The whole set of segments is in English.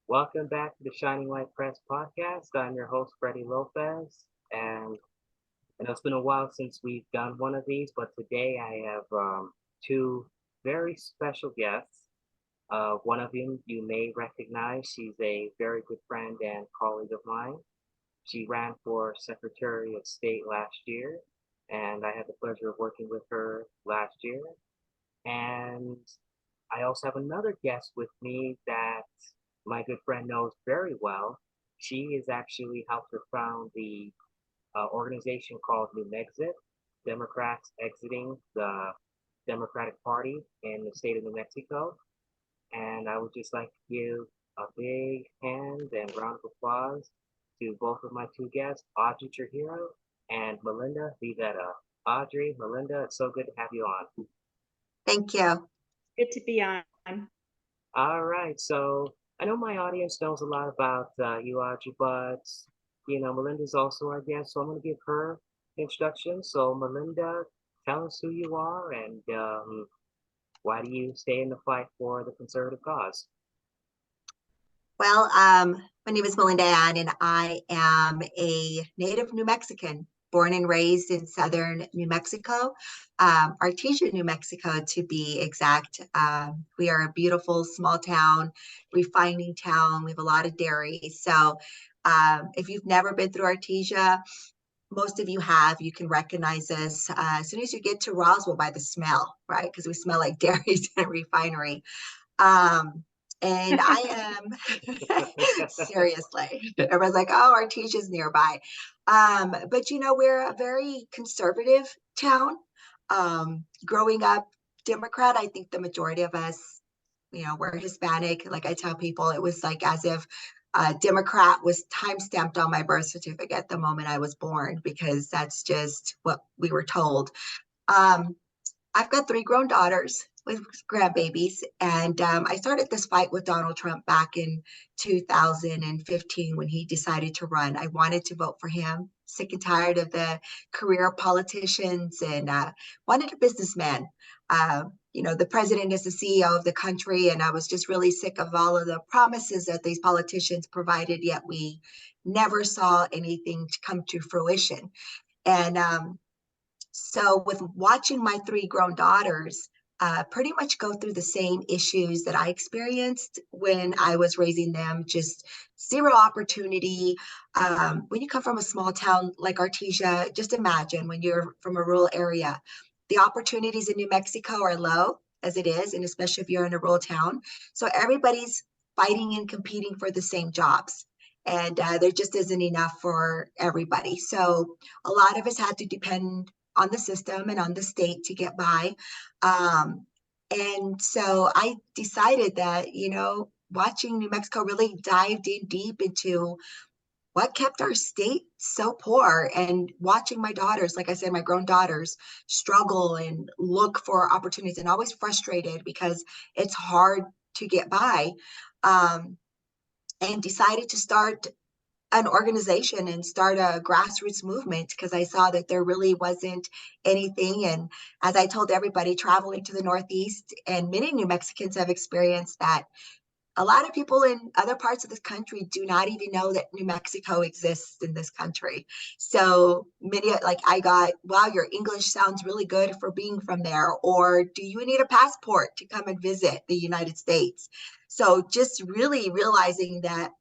Welcome back to the Shining Light Press podcast. I'm your host, Freddie Lopez, and I know it's been a while since we've done one of these, but today I have two very special guests. One of them you may recognize. She's a very good friend and colleague of mine. She ran for Secretary of State last year, and I had the pleasure of working with her last year. And I also have another guest with me that my good friend knows very well. She has actually helped her found the organization called Newmexit, Democrats exiting the Democratic Party in the state of New Mexico. And I would just like to give a big hand and round of applause to both of my two guests, Audrey Trujillo and Melinda Vivetta. Audrey, Melinda, it's so good to have you on. Thank you. Good to be on. All right, so I know my audience knows a lot about you, Audrey, but Melinda's also our guest, so I'm going to give her introduction. So, Melinda, tell us who you are and why do you stay in the fight for the conservative cause? Well, my name is Melinda Ann, and I am a native New Mexican, born and raised in southern New Mexico, Artesia, New Mexico, to be exact. We are a beautiful small town, refining town. We have a lot of dairy. So if you've never been through Artesia, most of you have, you can recognize us as soon as you get to Roswell by the smell, right? Because we smell like dairy and refinery. And I am seriously, everyone's like, oh, Artesia's nearby. But we're a very conservative town. Growing up Democrat, I think the majority of us, we're Hispanic. Like I tell people, it was like as if Democrat was time stamped on my birth certificate the moment I was born, because that's just what we were told. I've got 3 grown daughters with grandbabies, and I started this fight with Donald Trump back in 2015 when he decided to run. I wanted to vote for him, sick and tired of the career politicians, and wanted a businessman. The president is the CEO of the country, and I was just really sick of all of the promises that these politicians provided, yet we never saw anything to come to fruition. And so with watching my 3 grown daughters pretty much go through the same issues that I experienced when I was raising them, just zero opportunity. When you come from a small town like Artesia, just imagine when you're from a rural area, the opportunities in New Mexico are low as it is, and especially if you're in a rural town. So everybody's fighting and competing for the same jobs. And there just isn't enough for everybody. So a lot of us had to depend on the system and on the state to get by. And so I decided that, watching New Mexico really dived in deep into what kept our state so poor, and watching my daughters, like I said, my grown daughters, struggle and look for opportunities, and always frustrated because it's hard to get by. And decided to start an organization and start a grassroots movement, because I saw that there really wasn't anything. And as I told everybody traveling to the Northeast, and many New Mexicans have experienced that, a lot of people in other parts of this country do not even know that New Mexico exists in this country. So many, like I got, wow, your English sounds really good for being from there. Or do you need a passport to come and visit the United States? So just really realizing that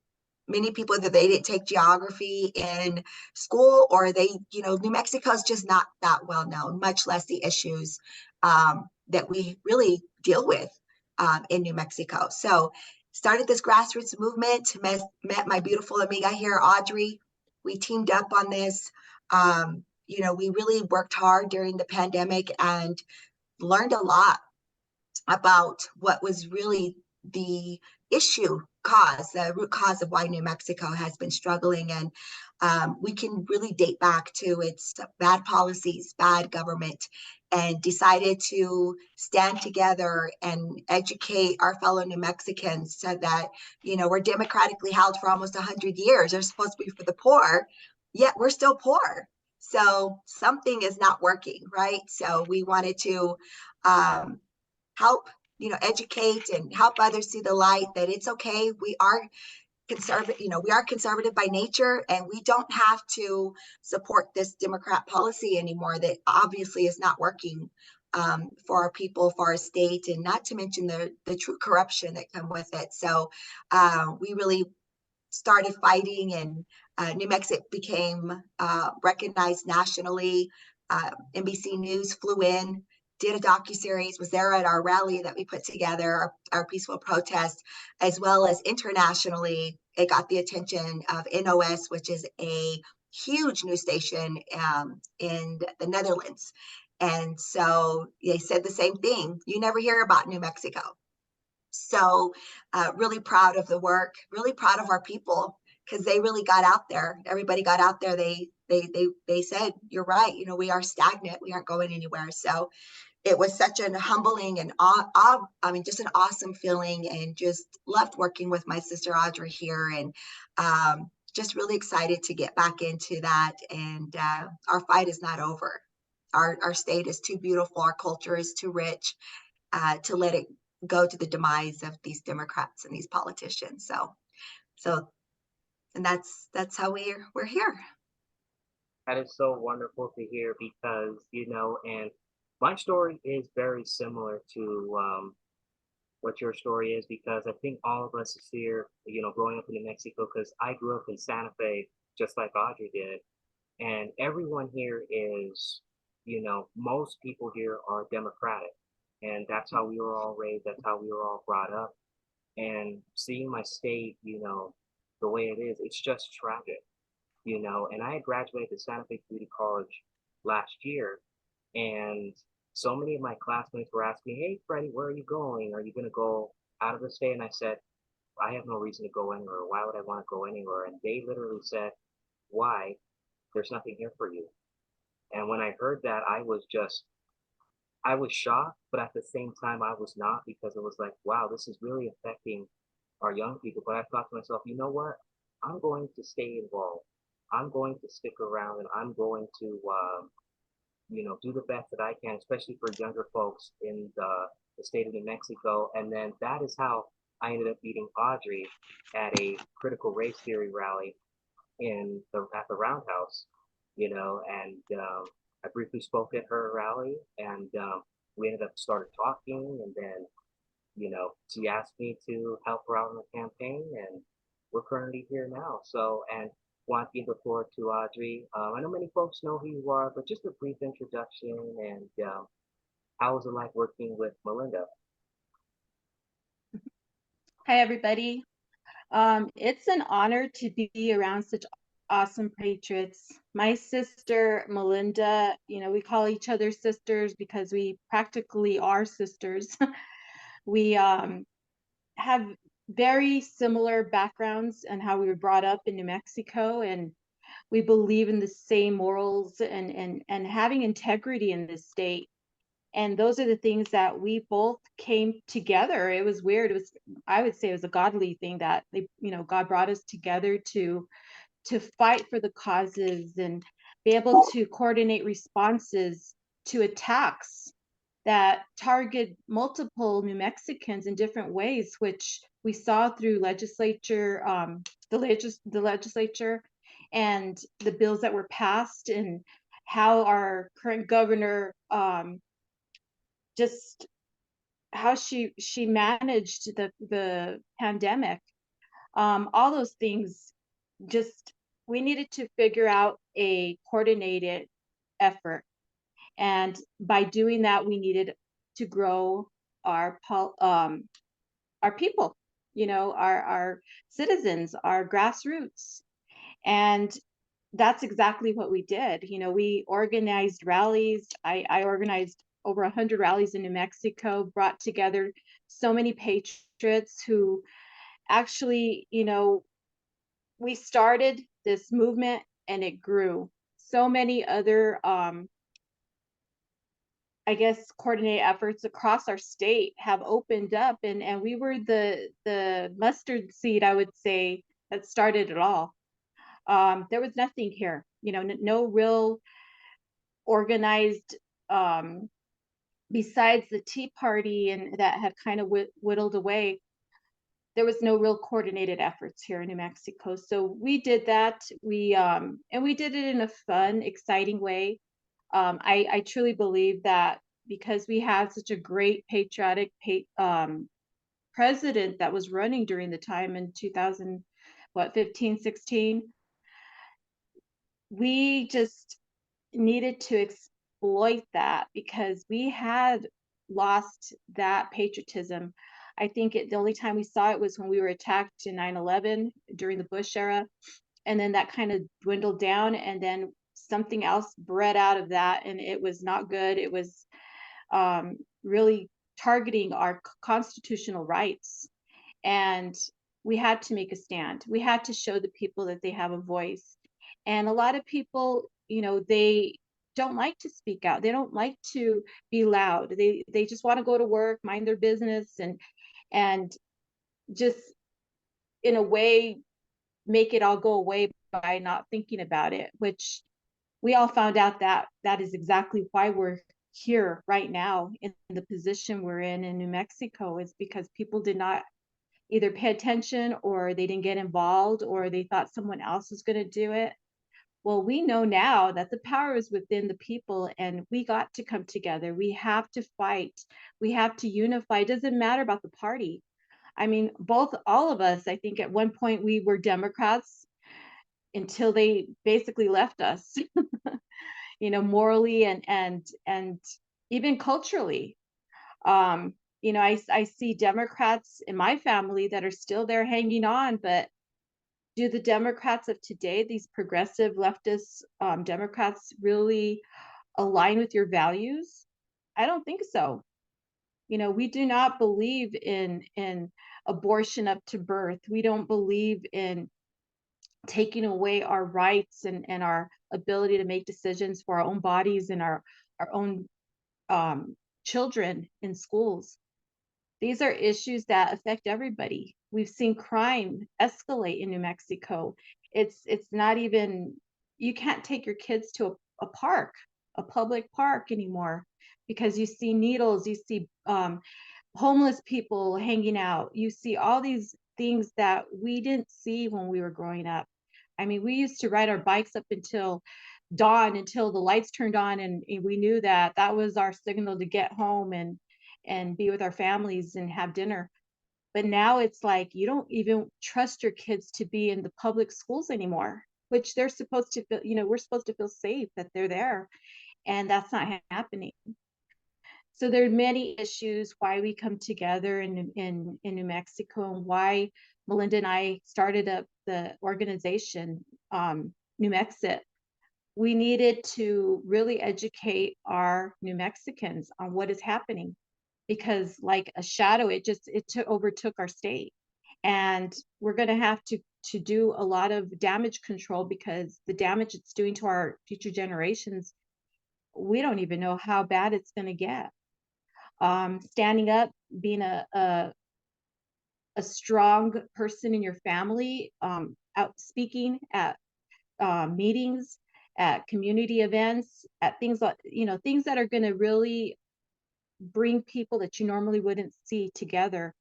many people, that they didn't take geography in school, or they, New Mexico is just not that well known, much less the issues that we really deal with in New Mexico. So started this grassroots movement, met my beautiful amiga here, Audrey. We teamed up on this. We really worked hard during the pandemic and learned a lot about what was really the the root cause of why New Mexico has been struggling. And we can really date back to its bad policies, bad government, and decided to stand together and educate our fellow New Mexicans, so that, we're democratically held for almost 100 years. They're supposed to be for the poor, yet we're still poor. So something is not working, right? So we wanted to help educate and help others see the light, that it's okay. We are conservative, we are conservative by nature, and we don't have to support this Democrat policy anymore that obviously is not working for our people, for our state, and not to mention the true corruption that come with it. So we really started fighting, and Newmexit became recognized nationally. NBC News flew in, did a docuseries, was there at our rally that we put together, our peaceful protest, as well as internationally. It got the attention of NOS, which is a huge news station in the Netherlands. And so they said the same thing. You never hear about New Mexico. So really proud of the work, really proud of our people, because they really got out there. Everybody got out there. They said, you're right. We are stagnant. We aren't going anywhere. So it was such an humbling and just an awesome feeling, and just loved working with my sister Audrey here, and just really excited to get back into that. And our fight is not over. Our state is too beautiful. Our culture is too rich to let it go to the demise of these Democrats and these politicians. And that's how we're here. That is so wonderful to hear because, and my story is very similar to what your story is, because I think all of us is here, growing up in New Mexico, because I grew up in Santa Fe, just like Audrey did. And everyone here is, most people here are Democratic. And that's how we were all raised. That's how we were all brought up. And seeing my state, the way it is, it's just tragic, And I had graduated to Santa Fe Community College last year, and so many of my classmates were asking me, "Hey, Freddie, where are you going? Are you going to go out of the state?" And I said, "I have no reason to go anywhere. Why would I want to go anywhere?" And they literally said, "Why? There's nothing here for you." And when I heard that, I was shocked, but at the same time, I was not, because it was like, wow, this is really affecting our young people. But I thought to myself, you know what? I'm going to stay involved. I'm going to stick around, and I'm going to, do the best that I can, especially for younger folks in the state of New Mexico. And then that is how I ended up meeting Audrey at a critical race theory rally at the Roundhouse, and I briefly spoke at her rally, and we ended up started talking, and then she asked me to help her out in the campaign, and we're currently here now. So, and want to give the floor to Audrey. I know many folks know who you are, but just a brief introduction, and how was it like working with Melinda? Hi, everybody. It's an honor to be around such awesome patriots. My sister, Melinda, we call each other sisters because we practically are sisters. We have very similar backgrounds and how we were brought up in New Mexico, and we believe in the same morals and having integrity in this state. And those are the things that we both came together. It was weird. I would say it was a godly thing that God brought us together to fight for the causes and be able to coordinate responses to attacks that target multiple New Mexicans in different ways, which we saw through the legislature and the bills that were passed, and how our current governor just how she managed the pandemic. All those things, just we needed to figure out a coordinated effort, and by doing that, we needed to grow our people, our citizens, our grassroots, and that's exactly what we did. We organized rallies. I organized over 100 rallies in New Mexico, brought together so many patriots who actually, we started this movement and it grew. So many other, I guess, coordinated efforts across our state have opened up, and we were the mustard seed, I would say, that started it all. There was nothing here, no real organized besides the Tea Party and that had kind of whittled away, there was no real coordinated efforts here in New Mexico. So we did that. And we did it in a fun, exciting way. I truly believe that because we had such a great patriotic president that was running during the time in 2000, 15, 16, we just needed to exploit that because we had lost that patriotism. I think the only time we saw it was when we were attacked in 9/11 during the Bush era. And then that kind of dwindled down. And then something else bred out of that. And it was not good. It was really targeting our constitutional rights. And we had to make a stand. We had to show the people that they have a voice. And a lot of people, they don't like to speak out. They don't like to be loud. They just want to go to work, mind their business, and just in a way make it all go away by not thinking about it, which we all found out that that is exactly why we're here right now in the position we're in New Mexico, is because people did not either pay attention, or they didn't get involved, or they thought someone else was going to do it. Well, we know now that the power is within the people, and we got to come together. We have to fight. We have to unify. It doesn't matter about the party. I mean, all of us, I think at one point we were Democrats until they basically left us, morally and even culturally. I see Democrats in my family that are still there hanging on, but do the Democrats of today, these progressive leftist Democrats, really align with your values? I don't think so. We do not believe in abortion up to birth. We don't believe in taking away our rights and our ability to make decisions for our own bodies and our own children in schools. These are issues that affect everybody. We've seen crime escalate in New Mexico. It's not even, you can't take your kids to a park, a public park anymore, because you see needles, you see homeless people hanging out, you see all these things that we didn't see when we were growing up. I mean, we used to ride our bikes up until dawn, until the lights turned on, and we knew that that was our signal to get home and be with our families and have dinner. But now it's like you don't even trust your kids to be in the public schools anymore, which they're supposed to feel, we're supposed to feel safe that they're there, and that's not happening. So there are many issues why we come together in New Mexico, and why Melinda and I started up the organization, Newmexit. We needed to really educate our New Mexicans on what is happening, because like a shadow, it overtook our state. And we're going to have to do a lot of damage control, because the damage it's doing to our future generations, we don't even know how bad it's going to get. Standing up, being a strong person in your family, out speaking at meetings, at community events, at things like, things that are going to really bring people that you normally wouldn't see together.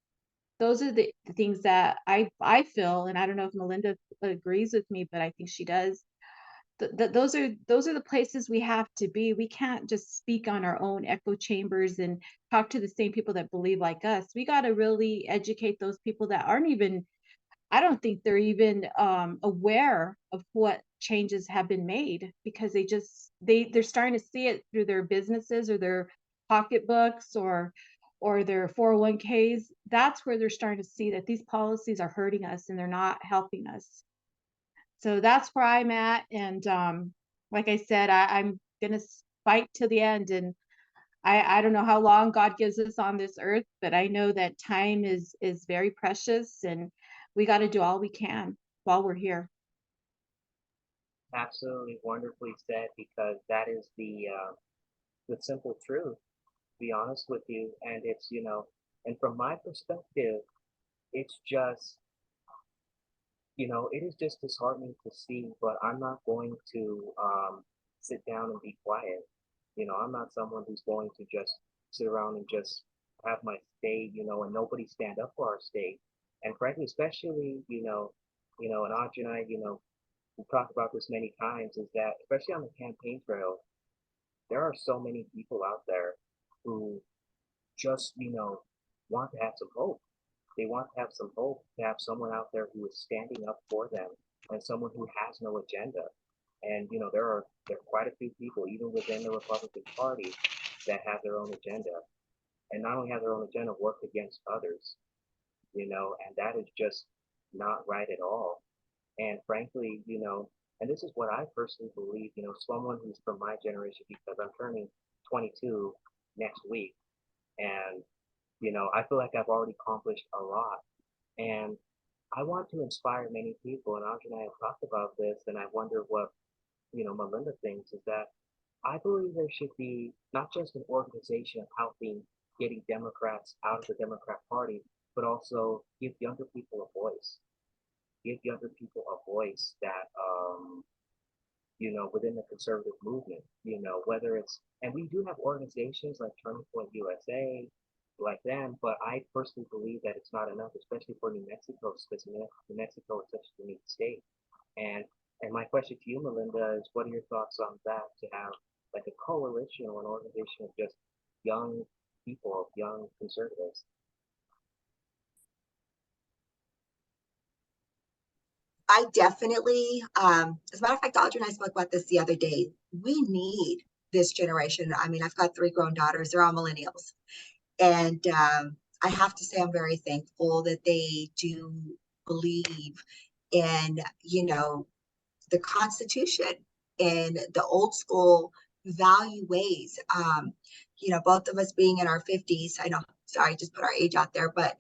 Those are the things that I feel, and I don't know if Melinda agrees with me, but I think she does. Those are the places we have to be. We can't just speak on our own echo chambers and talk to the same people that believe like us. We got to really educate those people that aren't even, I don't think they're even aware of what changes have been made, because they're starting to see it through their businesses or their pocketbooks or their 401ks. That's where they're starting to see that these policies are hurting us and they're not helping us. So that's where I'm at. And like I said, I'm going to fight to the end. And I don't know how long God gives us on this earth, but I know that time is very precious, and we got to do all we can while we're here. Absolutely wonderfully said, because that is the simple truth, to be honest with you. And it's, and from my perspective, it's just, it is just disheartening to see, but I'm not going to sit down and be quiet. I'm not someone who's going to just sit around and just have my state, and nobody stand up for our state. And frankly, especially, and Audrey and I, we've talked about this many times, is that especially on the campaign trail, there are so many people out there who just, want to have some hope. They want to have some hope, to have someone out there who is standing up for them and someone who has no agenda. And there are quite a few people, even within the Republican Party, that have their own agenda, and not only have their own agenda, work against others. And that is just not right at all. And frankly, and this is what I personally believe, someone who's from my generation, because I'm turning 22 next week, and I feel like I've already accomplished a lot, and I want to inspire many people. And Audrey and I have talked about this, and I wonder what Melinda thinks, is that I believe there should be not just an organization of helping getting Democrats out of the Democrat Party, but also give younger people a voice. Give younger people a voice that, within the conservative movement, whether it's, and we do have organizations like Turning Point USA, like them, but I personally believe that it's not enough, especially for New Mexico, because New Mexico is such a unique state. And and my question to you, Melinda, is what are your thoughts on that, to have like a coalition or an organization of just young people, of young conservatives? I definitely, as a matter of fact, Audrey and I spoke about this the other day. We need this generation. I mean, I've got 3 grown daughters, they're all millennials. And I have to say, I'm very thankful that they do believe in, the Constitution and the old school value ways. Both of us being in our 50s, I know, sorry, just put our age out there, but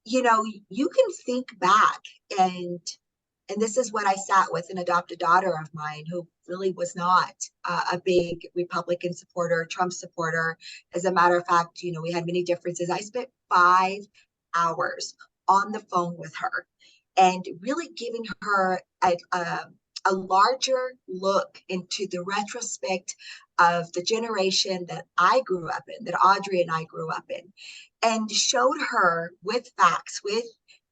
you can think back, and this is what I sat with an adopted daughter of mine who really was not a big Republican supporter, Trump supporter. As a matter of fact, we had many differences. I spent 5 hours on the phone with her and really giving her a larger look into the retrospect of the generation that I grew up in, that Audrey and I grew up in, and showed her with facts, with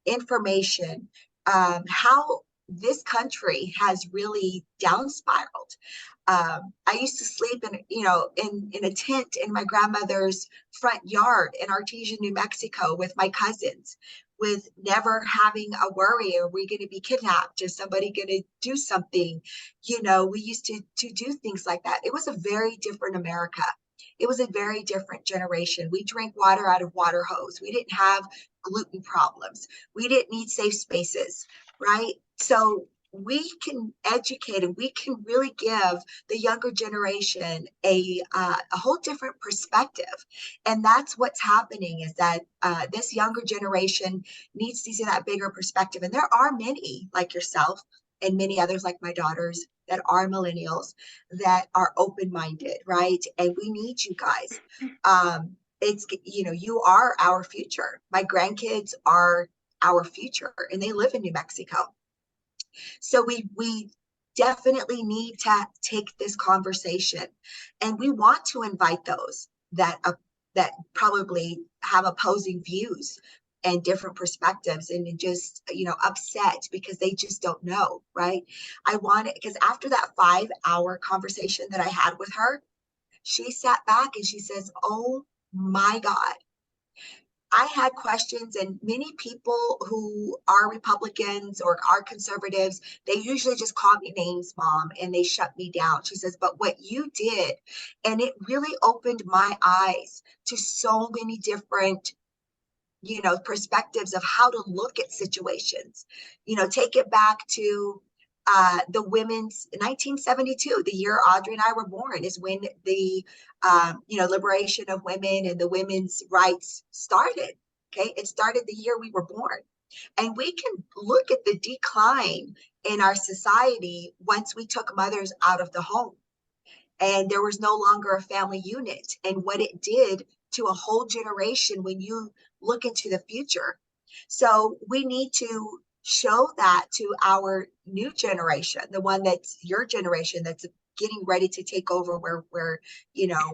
information, how this country has really down spiraled. I used to sleep in a tent in my grandmother's front yard in Artesia, New Mexico, with my cousins, with never having a worry, are we going to be kidnapped? Is somebody going to do something? We used to do things like that. It was a very different America. It was a very different generation. We drank water out of water hose. We didn't have gluten problems. We didn't need safe spaces, right? So we can educate, and we can really give the younger generation a whole different perspective. And that's what's happening, is that this younger generation needs to see that bigger perspective. And there are many like yourself and many others like my daughters that are millennials that are open-minded, right? And we need you guys. You are our future. My grandkids are our future, and they live in New Mexico. So we definitely need to take this conversation, and we want to invite those that probably have opposing views and different perspectives, and just upset because they just don't know, right? I want it because after that 5-hour conversation that I had with her, she sat back and she says, "Oh my God, I had questions." And many people who are Republicans or are conservatives, they usually just call me names, Mom, and they shut me down. She says, "But what you did, and it really opened my eyes to so many different perspectives of how to look at situations." Take it back to the women's 1972, the year Audrey and I were born, is when the liberation of women and the women's rights started. Okay, it started the year we were born. And we can look at the decline in our society once we took mothers out of the home and there was no longer a family unit, and what it did to a whole generation when you look into the future. So we need to show that to our new generation, the one that's your generation, that's getting ready to take over where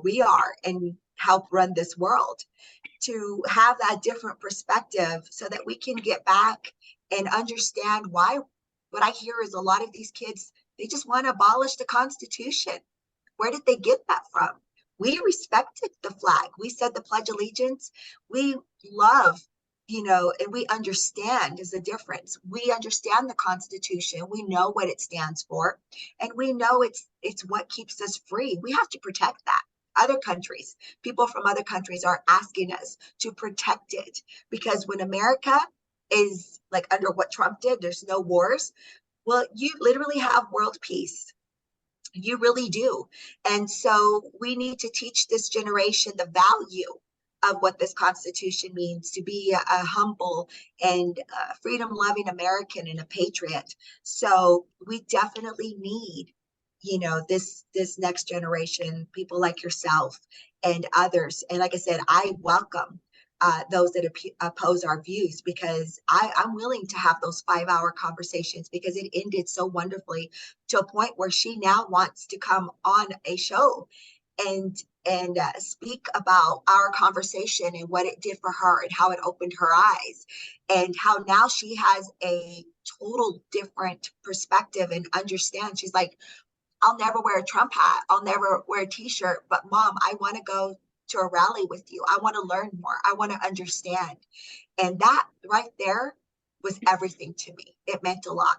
we are, and help run this world, to have that different perspective so that we can get back and understand why. What I hear is a lot of these kids, they just want to abolish the Constitution. Where did they get that from? We respected the flag. We said the Pledge of Allegiance. We love, and we understand is the difference. We understand the Constitution. We know what it stands for, and we know it's what keeps us free. We have to protect that. Other countries, people from other countries are asking us to protect it, because when America is like under what Trump did, there's no wars. Well, you literally have world peace. You really do. And so we need to teach this generation the value of what this Constitution means, to be a humble and freedom-loving American and a patriot. So we definitely need, this next generation, people like yourself and others. And like I said, I welcome those that oppose our views, because I'm willing to have those 5-hour conversations, because it ended so wonderfully, to a point where she now wants to come on a show and speak about our conversation and what it did for her and how it opened her eyes, and how now she has a total different perspective and understand. She's like, I'll never wear a Trump hat. I'll never wear a t-shirt, but Mom, I want to go to a rally with you. I want to learn more. I want to understand. And that right there was everything to me. It meant a lot.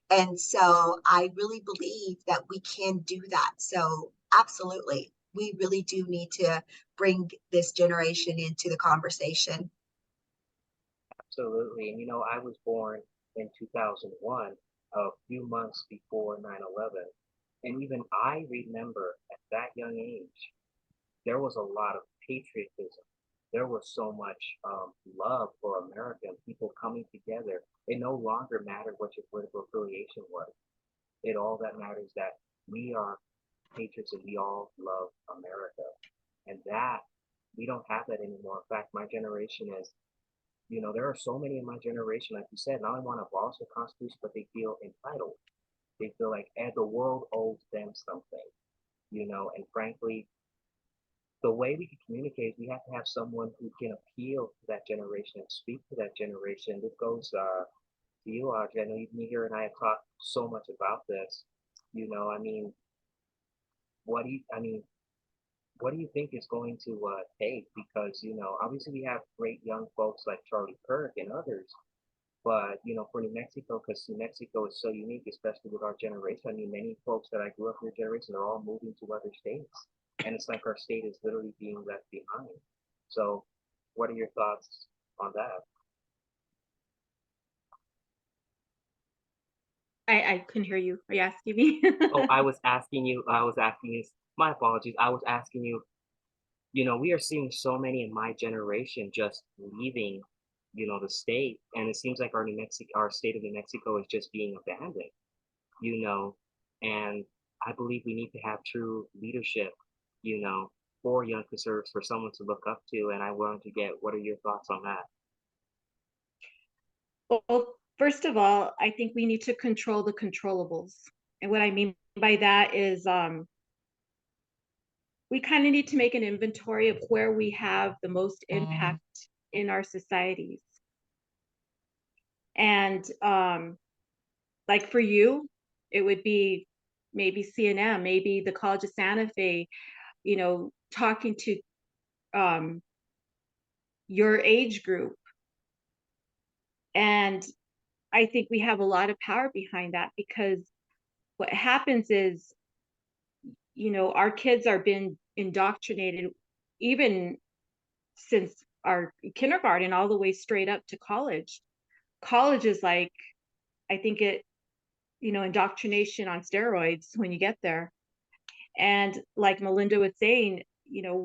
And so I really believe that we can do that. So absolutely, we really do need to bring this generation into the conversation. Absolutely. And I was born in 2001, a few months before 9/11. And even I remember at that young age, there was a lot of patriotism. There was so much love for America and people coming together. It no longer mattered what your political affiliation was. It all that matters is that we are patriots and we all love America. And that, we don't have that anymore. In fact, my generation is, there are so many in my generation, like you said, not only want to abolish the Constitution, but they feel entitled. They feel like the world owes them something, and frankly, the way we can communicate, we have to have someone who can appeal to that generation and speak to that generation. This goes to you, Audrey. I know you here and I have talked so much about this. I mean, what do you think is going to take? Because, obviously we have great young folks like Charlie Kirk and others, but, for New Mexico, because New Mexico is so unique, especially with our generation. I mean, many folks that I grew up in your generation are all moving to other states. And it's like our state is literally being left behind. So what are your thoughts on that? I couldn't hear you. Are you asking me? Oh, I was asking you, my apologies. I was asking you, we are seeing so many in my generation just leaving, the state. And it seems like our state of New Mexico is just being abandoned, and I believe we need to have true leadership, for young conservatives, for someone to look up to. And I wanted to get, what are your thoughts on that? Well, first of all, I think we need to control the controllables. And what I mean by that is we kind of need to make an inventory of where we have the most impact in our societies. And like for you, it would be maybe CNM, maybe the College of Santa Fe, talking to your age group. And I think we have a lot of power behind that, because what happens is, our kids are being indoctrinated even since our kindergarten all the way straight up to college. College is like, I think indoctrination on steroids when you get there. And like Melinda was saying,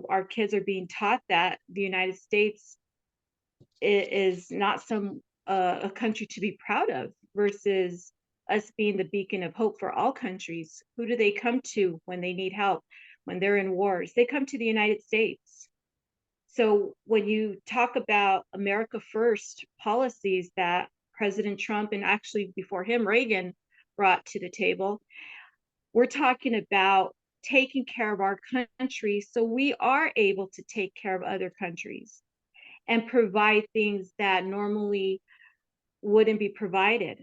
our kids are being taught that the United States is not a country to be proud of, versus us being the beacon of hope for all countries. Who do they come to when they need help, when they're in wars? They come to the United States. So when you talk about America First policies that President Trump, and actually before him, Reagan, brought to the table, we're talking about taking care of our country so we are able to take care of other countries and provide things that normally wouldn't be provided.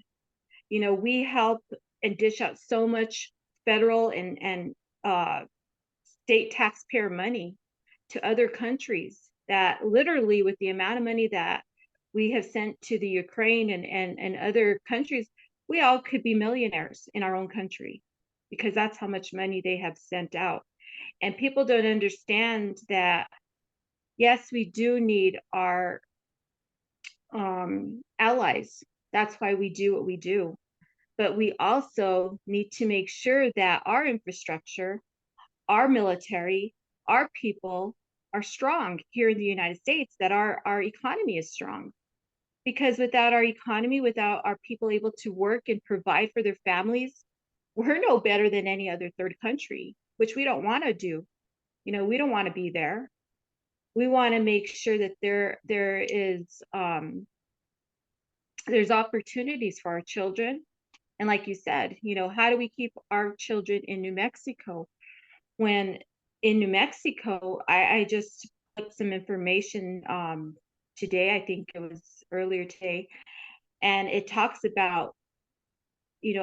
We help and dish out so much federal and state taxpayer money to other countries that literally, with the amount of money that we have sent to the Ukraine and other countries, we all could be millionaires in our own country, because that's how much money they have sent out. And people don't understand that, yes, we do need our allies. That's why we do what we do. But we also need to make sure that our infrastructure, our military, our people are strong here in the United States, that our economy is strong. Because without our economy, without our people able to work and provide for their families, we're no better than any other third country, which we don't want to do. We don't want to be there. We want to make sure that there is there's opportunities for our children. And like you said, how do we keep our children in New Mexico? When in New Mexico, I just put some information today, I think it was earlier today, and it talks about,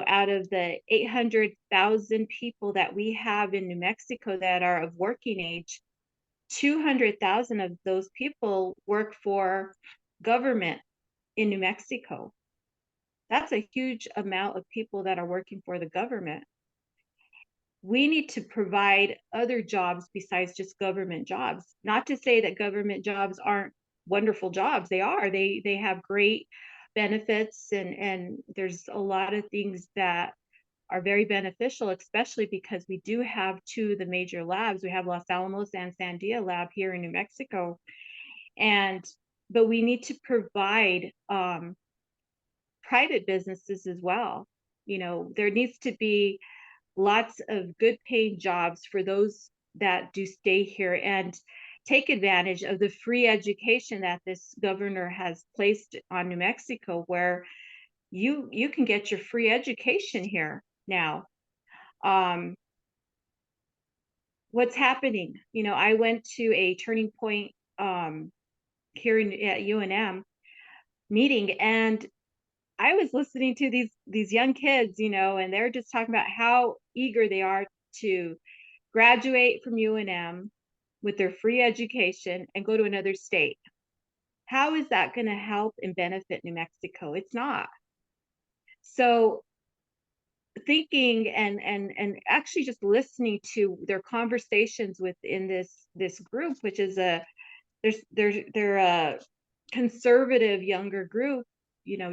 out of the 800,000 people that we have in New Mexico that are of working age, 200,000 of those people work for government in New Mexico. That's a huge amount of people that are working for the government. We need to provide other jobs besides just government jobs. Not to say that government jobs aren't wonderful jobs. They are. They have great benefits, and there's a lot of things that are very beneficial, especially because we do have two of the major labs. We have Los Alamos and Sandia lab here in New Mexico. But we need to provide private businesses as well. There needs to be lots of good paying jobs for those that do stay here and take advantage of the free education that this governor has placed on New Mexico, where you can get your free education here now. What's happening? I went to a Turning Point here at UNM meeting, and I was listening to these young kids, and they're just talking about how eager they are to graduate from UNM with their free education and go to another state. How is that going to help and benefit New Mexico? It's not. So thinking and actually just listening to their conversations within this group, which is they're a conservative younger group,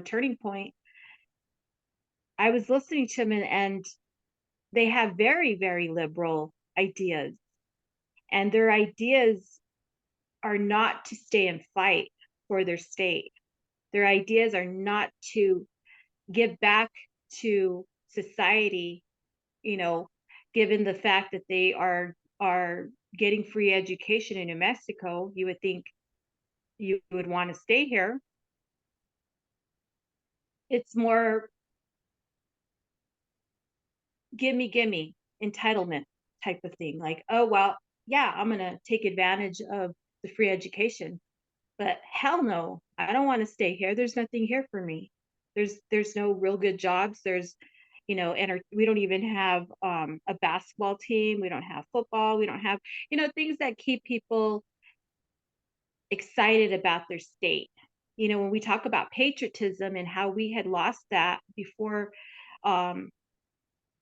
Turning Point. I was listening to them, and they have very, very liberal ideas, and their ideas are not to stay and fight for their state. Their ideas are not to give back to society, given the fact that they are getting free education in New Mexico. You would think you would want to stay here. It's more gimme entitlement type of thing. Like, oh, well, yeah, I'm going to take advantage of the free education, but hell no, I don't want to stay here. There's nothing here for me. There's no real good jobs. There's, and we don't even have a basketball team. We don't have football. We don't have, things that keep people excited about their state. When we talk about patriotism and how we had lost that before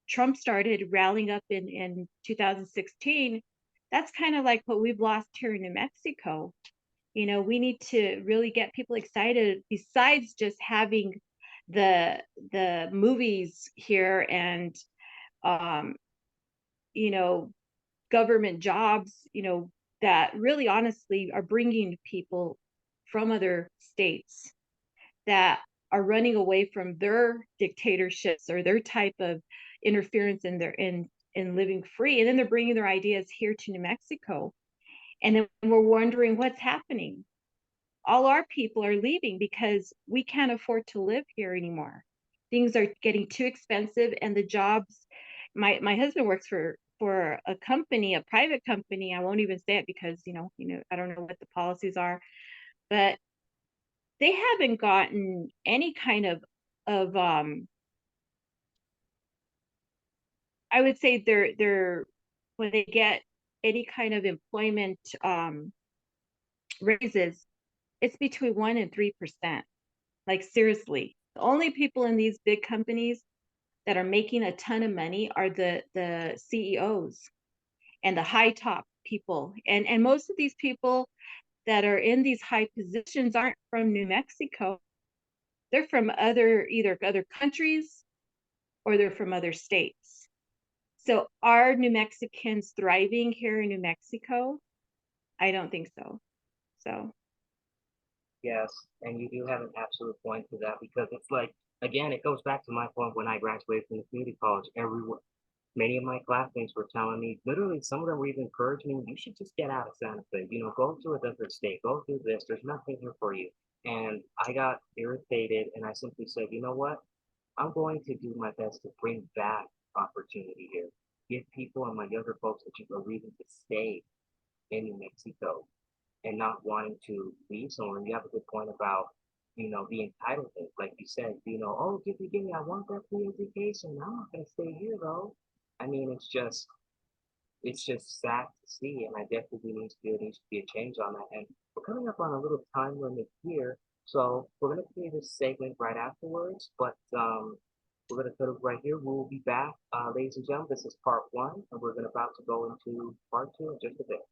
Trump started rallying up in 2016, that's kind of like what we've lost here in New Mexico. We need to really get people excited, besides just having the movies here and government jobs, that really honestly are bringing people from other states that are running away from their dictatorships or their type of interference in living free, and then they're bringing their ideas here to New Mexico, and then we're wondering what's happening. All our people are leaving because we can't afford to live here anymore. Things are getting too expensive, and the jobs. My husband works for for a company, a private company. I won't even say it because, I don't know what the policies are, but they haven't gotten any kind of I would say they're when they get any kind of employment raises, it's between 1% and 3%. Like seriously, the only people in these big companies that are making a ton of money are the CEOs and the high top people. And most of these people that are in these high positions aren't from New Mexico. They're from either other countries or they're from other states. So are New Mexicans thriving here in New Mexico? I don't think so. So Yes, and you do have an absolute point to that because it's like, again, it goes back to my point when I graduated from the community college. Many of my classmates were telling me, literally, some of them were even encouraging me, you should just get out of Santa Fe, go to a different state, go do this, there's nothing here for you. And I got irritated and I simply said, you know what? I'm going to do my best to bring back opportunity here. Give people and my younger folks a reason to stay in New Mexico and not wanting to leave somewhere. And you have a good point about, the entitlement. Like you said, oh, give me, I want that free education. I'm not gonna stay here though. I mean, it's just sad to see, and I definitely there needs to be a change on that. And we're coming up on a little time limit here, so we're gonna play this segment right afterwards. But we're gonna cut it right here. We'll be back, ladies and gentlemen. This is part one, and we're about to go into part two in just a bit.